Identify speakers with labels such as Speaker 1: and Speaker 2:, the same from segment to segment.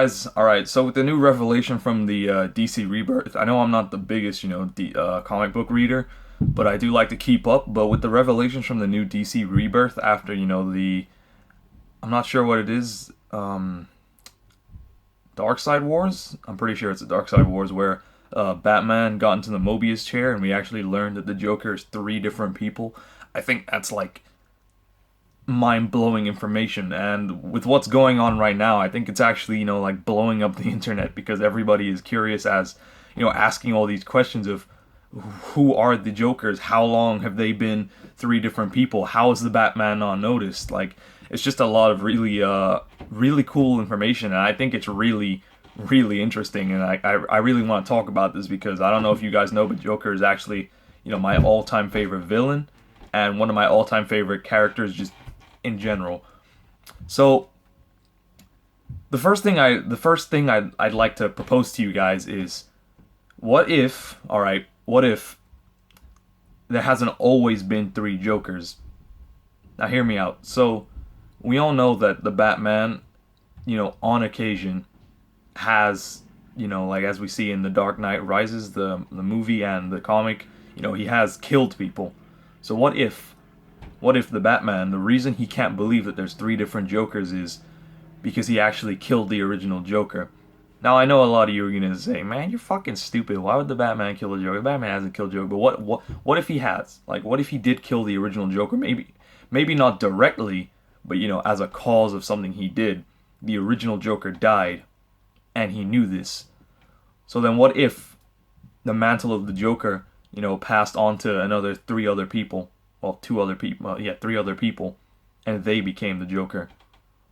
Speaker 1: guys. All right, so with the new revelation from the DC Rebirth, I know I'm not the biggest, comic book reader, but I do like to keep up. But with the revelations from the new DC Rebirth, after I'm not sure what it is, Dark Side Wars. I'm pretty sure it's the Dark Side Wars where Batman got into the Mobius chair, and we actually learned that the Joker is three different people. I think that's like mind-blowing information, and with what's going on right now, I think it's actually like blowing up the internet because everybody is curious, as asking all these questions of who are the Jokers, how long have they been three different people, how is the Batman not noticed. Like, it's just a lot of really cool information, and I think it's really interesting, and I really want to talk about this because I don't know if you guys know, but Joker is actually my all-time favorite villain and one of my all-time favorite characters just in general. So the first thing I'd like to propose to you guys is, what if there hasn't always been three Jokers? Now hear me out. So we all know that the Batman, on occasion has, like as we see in The Dark Knight Rises, the movie and the comic, he has killed people. So what if the Batman, the reason he can't believe that there's three different Jokers is because he actually killed the original Joker? Now, I know a lot of you are going to say, man, you're fucking stupid. Why would the Batman kill the Joker? The Batman hasn't killed Joker. But what if he has? Like, what if he did kill the original Joker? Maybe not directly, but, as a cause of something he did. The original Joker died, and he knew this. So then what if the mantle of the Joker, passed on to three other people? Well, three other people, and they became the Joker.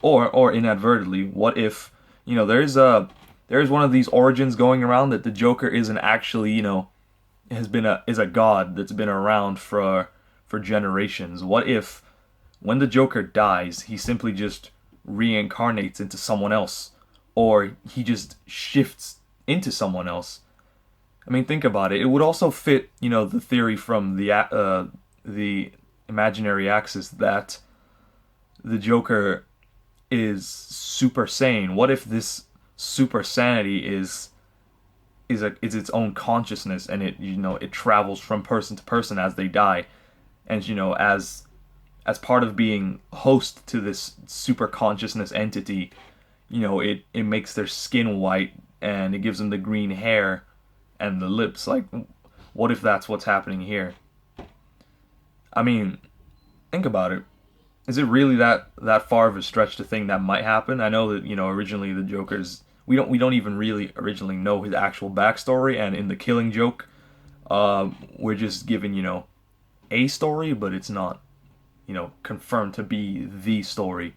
Speaker 1: Or inadvertently, what if, there's one of these origins going around that the Joker isn't actually, is a god that's been around for generations. What if when the Joker dies, he simply just reincarnates into someone else, or he just shifts into someone else? I mean, think about it. It would also fit, the theory from the imaginary axis that the Joker is super sane. What if this super sanity is its own consciousness, and it travels from person to person as they die, and as part of being host to this super consciousness entity, it makes their skin white, and it gives them the green hair and the lips. Like, what if that's what's happening here? I mean, think about it. Is it really that far of a stretch to think that might happen? I know that originally the Joker's, we don't even really originally know his actual backstory, and in the Killing Joke, we're just given a story, but it's not confirmed to be the story.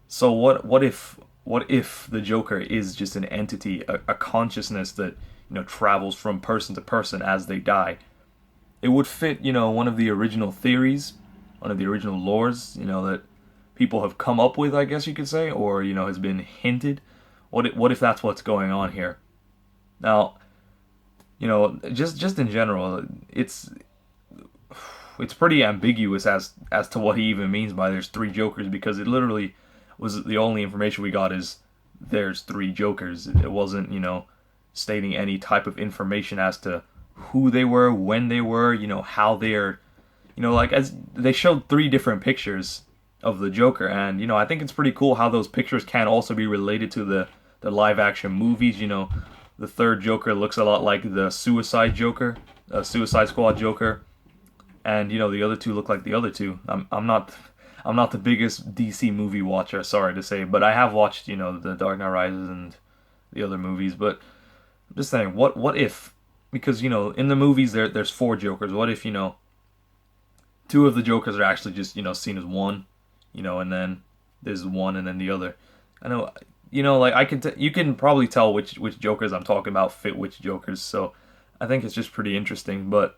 Speaker 1: So what if the Joker is just an entity, a consciousness that travels from person to person as they die? It would fit one of the original theories, one of the original lores, that people have come up with, I guess you could say, or has been hinted. What if that's what's going on here? Now, just in general, it's pretty ambiguous as to what he even means by there's three Jokers, because it literally was the only information we got is there's three Jokers. It wasn't stating any type of information as to who they were, when they were, how they're, like, as they showed three different pictures of the Joker, and I think it's pretty cool how those pictures can also be related to the live action movies. The third Joker looks a lot like the Suicide Squad Joker, and the other two look like the other two. I'm not the biggest DC movie watcher, sorry to say, but I have watched the Dark Knight Rises and the other movies. But I'm just saying, what if, because in the movies there's four Jokers. What if two of the Jokers are actually just seen as one, and then there's one and then the other. I know, like you can probably tell which Jokers I'm talking about fit which Jokers. So I think it's just pretty interesting. But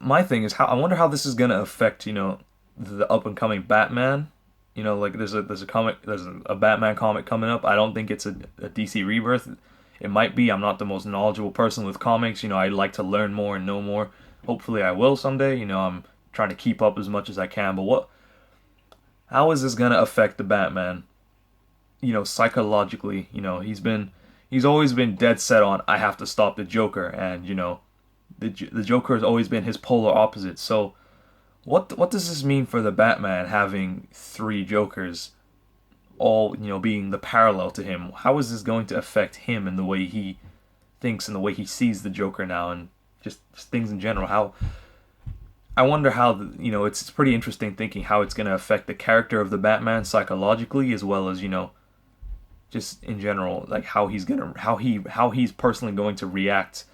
Speaker 1: my thing is, I wonder how this is gonna affect the up and coming Batman. Like there's a Batman comic coming up. I don't think it's a DC Rebirth. It might be. I'm not the most knowledgeable person with comics. I like to learn more and know more. Hopefully I will someday. I'm trying to keep up as much as I can. But how is this gonna affect the Batman? psychologically, he's always been dead set on, I have to stop the Joker, and the Joker has always been his polar opposite. So what does this mean for the Batman having three Jokers, all being the parallel to him? How is this going to affect him and the way he thinks and the way he sees the Joker now, and just things in general? How I wonder how it's pretty interesting thinking how it's going to affect the character of the Batman psychologically, as well as just in general, like how he's personally going to react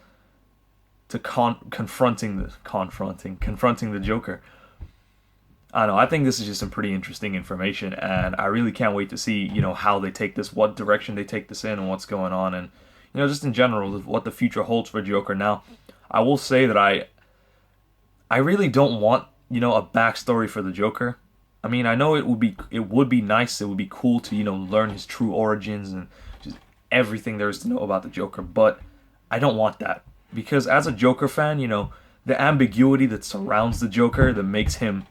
Speaker 1: to confronting the Joker. I don't know. I think this is just some pretty interesting information, and I really can't wait to see how they take this, what direction they take this in, and what's going on, and just in general what the future holds for Joker. Now, I will say that I really don't want a backstory for the Joker. I mean, I know it would be nice, it would be cool to learn his true origins and just everything there is to know about the Joker, but I don't want that, because as a Joker fan, the ambiguity that surrounds the Joker, that makes him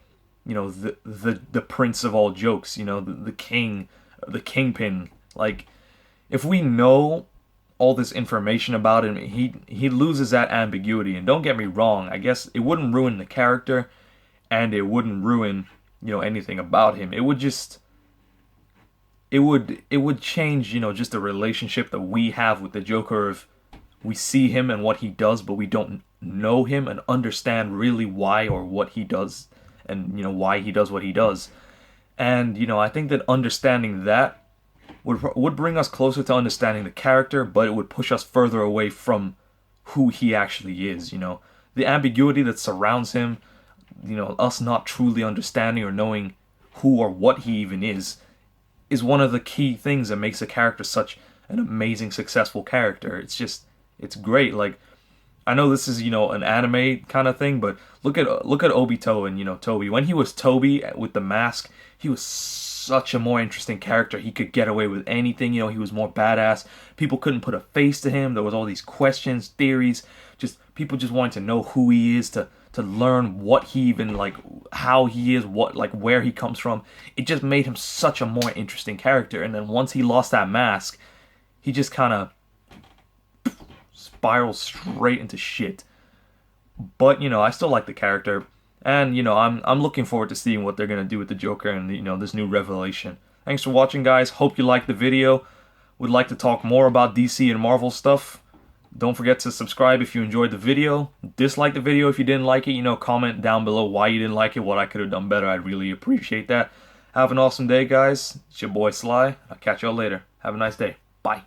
Speaker 1: the prince of all jokes, the king, the kingpin. Like, if we know all this information about him, he loses that ambiguity. And don't get me wrong, I guess it wouldn't ruin the character, and it wouldn't ruin anything about him. It would just it would change just the relationship that we have with the Joker. If we see him and what he does, but we don't know him and understand really why or what he does, and why he does what he does. And I think that understanding that would bring us closer to understanding the character, but it would push us further away from who he actually is. The ambiguity that surrounds him, us not truly understanding or knowing who or what he even is one of the key things that makes a character such an amazing, successful character. It's great. Like, I know this is an anime kind of thing, but look at Obito and Toby. When he was Toby with the mask, he was such a more interesting character. He could get away with anything. He was more badass. People couldn't put a face to him. There was all these questions, theories. Just people just wanted to know who he is, to learn what he even, like, how he is, what, like, where he comes from. It just made him such a more interesting character. And then once he lost that mask, he just kind of spirals straight into shit. But I still like the character, and I'm looking forward to seeing what they're gonna do with the Joker and this new revelation. Thanks for watching, guys. Hope you liked the video. Would like to talk more about DC and Marvel stuff. Don't forget to subscribe if you enjoyed the video. Dislike the video if you didn't like it. Comment down below why you didn't like it, what I could have done better. I'd really appreciate that. Have an awesome day, guys. It's your boy Sly. I'll catch y'all later. Have a nice day. Bye.